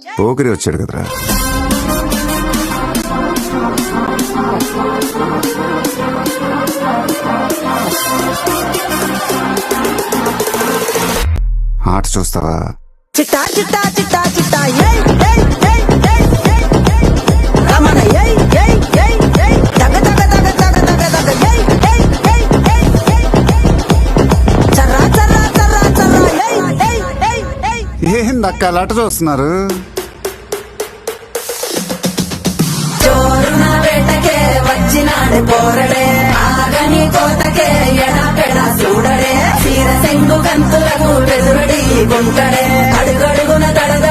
పోకిరి వచ్చాడు కదరా. ఆట చూస్తావా? చిట్టా చిట్టా చిట్టా చిట్టా ఏయ్ ఏయ్ ఏయ్ ఏయ్ ఏయ్ రమణ ఏయ్ ఏయ్ ఏయ్ ఏయ్ దగ దగ దగ దగ దగ దగ ఏయ్ ఏయ్ ఏయ్ ఏయ్ ఏయ్ చర్రా చర్రా చర్రా చర్రా ఏయ్ ఏయ్ ఏయ్ ఏయ్ ఏందక్క అలా ఆట చూస్తున్నారు? చోరున వేటకే వచ్చినాడు పోరడే ఆగని కోతకే ఎడా పెడా చూడడే చీర సెంగు గంతులకు బెదురడి గుంటడే అడుగడుగున దడద